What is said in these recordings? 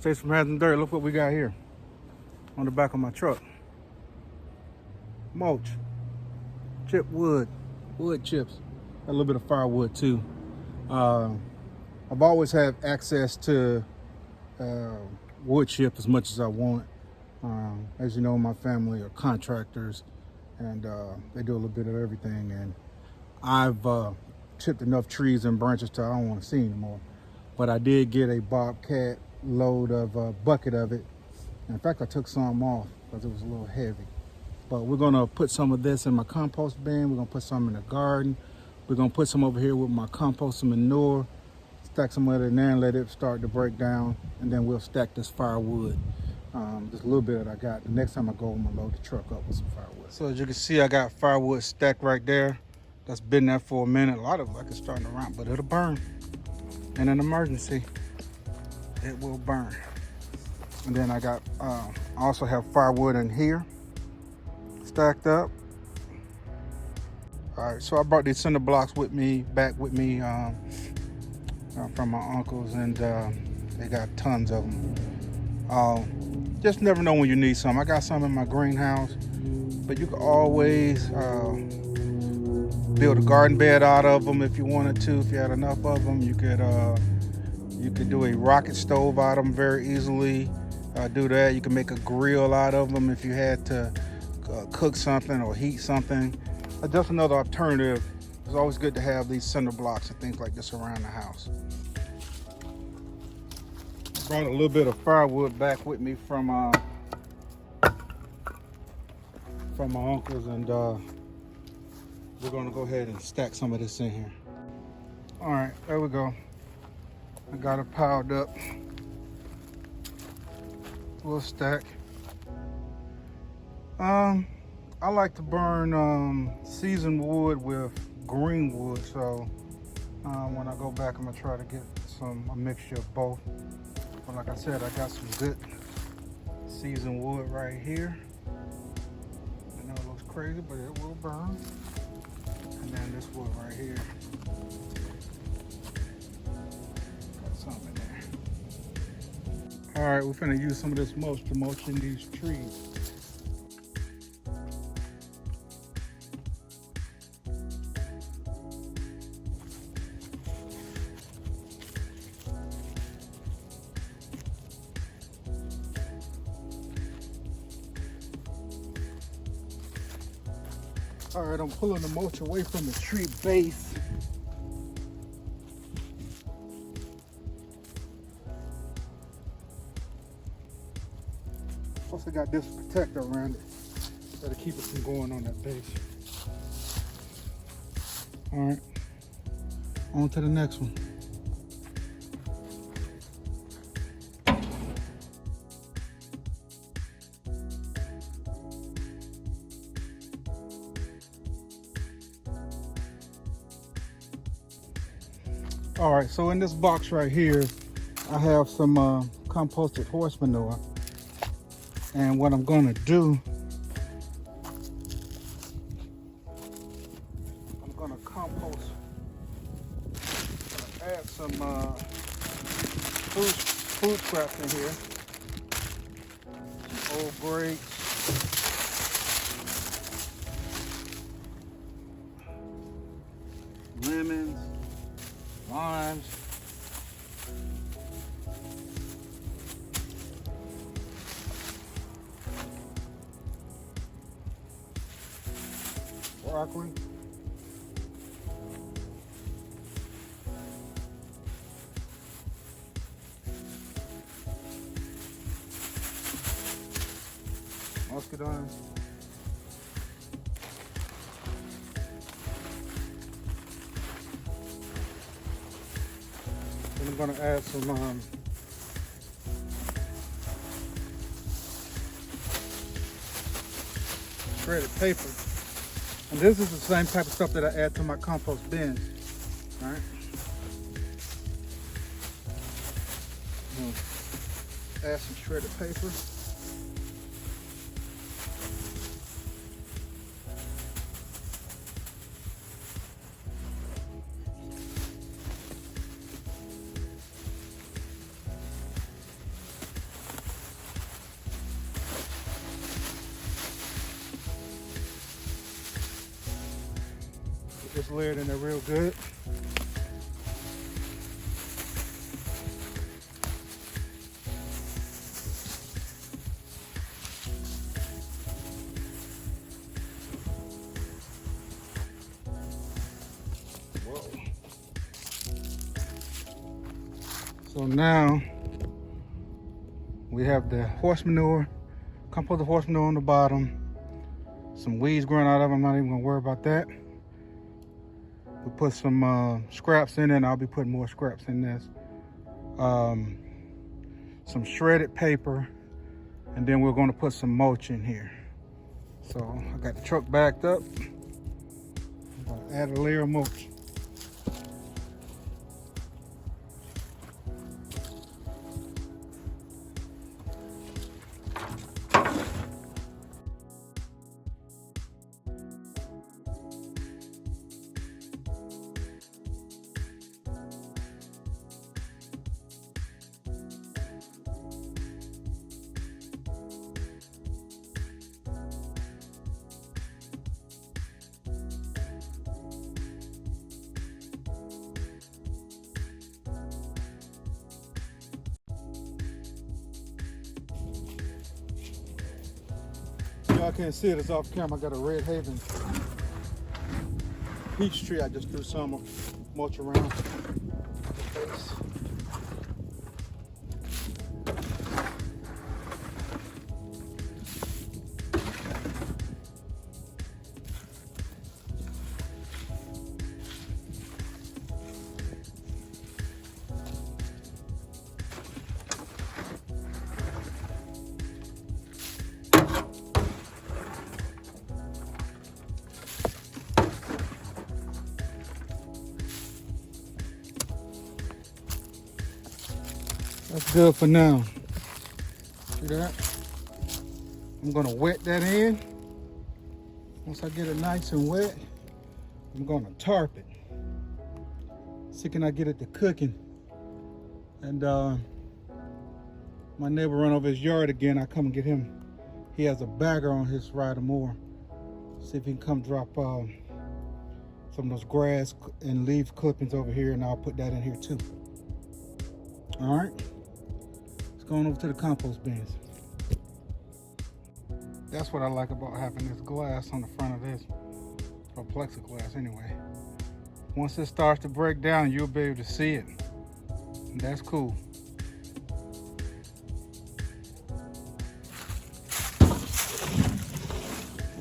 Stays from having dirt. Look what we got here on the back of my truck. Mulch, chip wood, wood chips, a little bit of firewood too. I've always had access to wood chip as much as I want. As you know, my family are contractors, and they do a little bit of everything. And I've chipped enough trees and branches till I don't want to see anymore. But I did get a Bobcat load of a bucket of it. In fact, I took some off because it was a little heavy. But we're gonna put some of this in my compost bin. We're gonna put some in the garden. We're gonna put some over here with my compost and manure. Stack some of it in there and let it start to break down. And then we'll stack this firewood. Just a little bit that I got. The next time I go, I'm gonna load the truck up with some firewood. So as you can see, I got firewood stacked right there. That's been there for a minute. A lot of it like it's starting to rot, but it'll burn. In an emergency, it will burn. And then I got, I also have firewood in here, stacked up. All right, so I brought these cinder blocks with me, back with me from my uncles, and they got tons of them. Just never know when you need some. I got some in my greenhouse, but you could always build a garden bed out of them if you wanted to. If you had enough of them, you could do a rocket stove out of them very easily. Do that. You can make a grill out of them if you had to cook something or heat something. Just another alternative. It's always good to have these cinder blocks and things like this around the house. Brought a little bit of firewood back with me from my uncles, and we're gonna go ahead and stack some of this in here. All right, there we go. I got it piled up. We'll stack. I like to burn seasoned wood with green wood, so when I go back, I'm gonna try to get a mixture of both. But like I said, I got some good seasoned wood right here. I know it looks crazy, but it will burn. And then this wood right here. Got some in there. All right, we're finna use some of this mulch to mulch in these trees. All right, I'm pulling the mulch away from the tree base. Plus I got this protector around it. That'll keep it from going on that base. All right, on to the next one. All right, so in this box right here, I have some composted horse manure. And what I'm gonna do, I'm gonna compost, add some food scraps in here. Some old grapes. Lemons. Limes. Broccoli. Muscadine. And I'm going to add some shredded paper. And this is the same type of stuff that I add to my compost bin. All right. Add some shredded paper. Just lay it in there real good. Whoa. So now we have the horse manure, compost horse manure on the bottom. Some weeds growing out of it. I'm not even gonna worry about that. We put some scraps in it, and I'll be putting more scraps in this. Some shredded paper, and then we're gonna put some mulch in here. So I got the truck backed up. I'm gonna add a layer of mulch. Y'all can't see it, it's off camera. I got a Red Haven peach tree. I just threw some mulch around the face. That's good for now. See that? I'm gonna wet that in. Once I get it nice and wet, I'm gonna tarp it. See, can I get it to cooking? And my neighbor run over his yard again. I come and get him. He has a bagger on his rider mower. See if he can come drop some of those grass and leaf clippings over here, and I'll put that in here too. All right. Going over to the compost bins. That's what I like about having this glass on the front of this, or plexiglass anyway. Once it starts to break down, you'll be able to see it. And that's cool. Let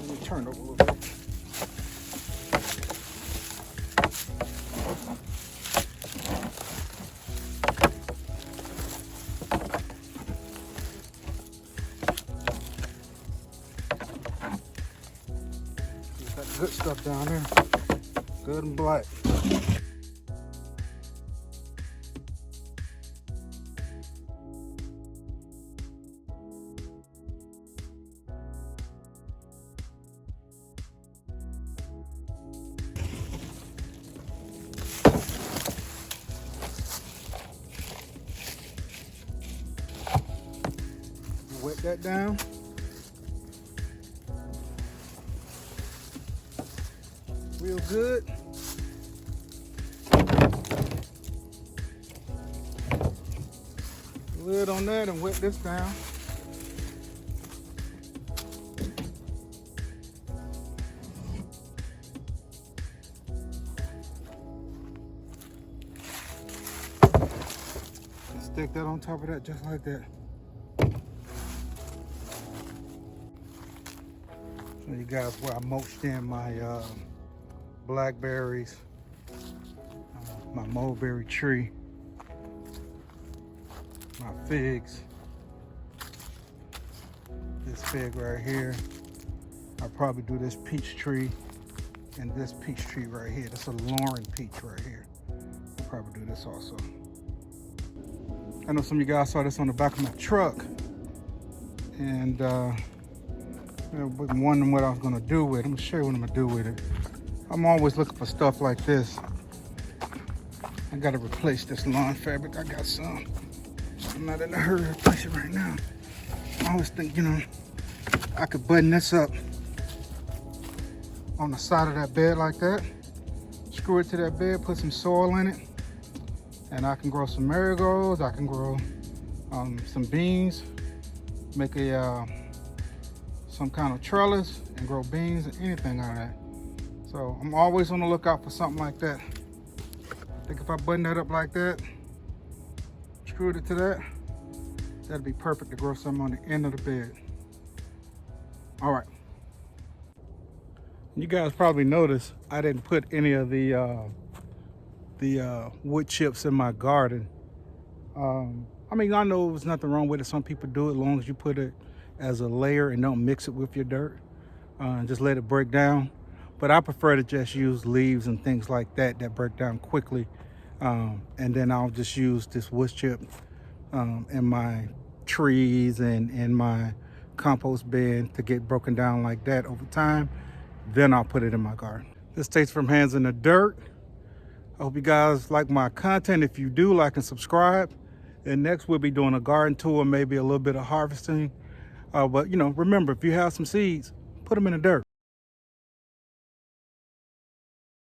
me turn it over a little bit. Good stuff down there, good and black. Wet that down. Real good. Lid on that and wet this down. And stick that on top of that just like that. Show you guys where I mulched in my blackberries, my mulberry tree, my figs, this fig right here. I'll probably do this peach tree and this peach tree right here. That's a Lauren peach right here. I'll probably do this also. I know some of you guys saw this on the back of my truck, and wondering what I was gonna do with it. I'm gonna show you what I'm gonna do with it. I'm always looking for stuff like this. I gotta replace this lawn fabric. I got some. I'm not in a hurry to replace it right now. I always think, you know, I could button this up on the side of that bed like that. screw it to that bed, put some soil in it, and I can grow some marigolds. I can grow some beans, make a some kind of trellis and grow beans and anything out of that. So I'm always on the lookout for something like that. I think if I button that up like that, screwed it to that, that'd be perfect to grow something on the end of the bed. All right. You guys probably noticed I didn't put any of the wood chips in my garden. I mean, I know there's nothing wrong with it. Some people do it as long as you put it as a layer and don't mix it with your dirt. And just let it break down. But I prefer to just use leaves and things like that that break down quickly. And then I'll just use this wood chip in my trees and in my compost bin to get broken down like that over time. Then I'll put it in my garden. This takes from hands in the dirt. I hope you guys like my content. If you do, like and subscribe. And next we'll be doing a garden tour, maybe a little bit of harvesting. But you know, remember, if you have some seeds, put them in the dirt.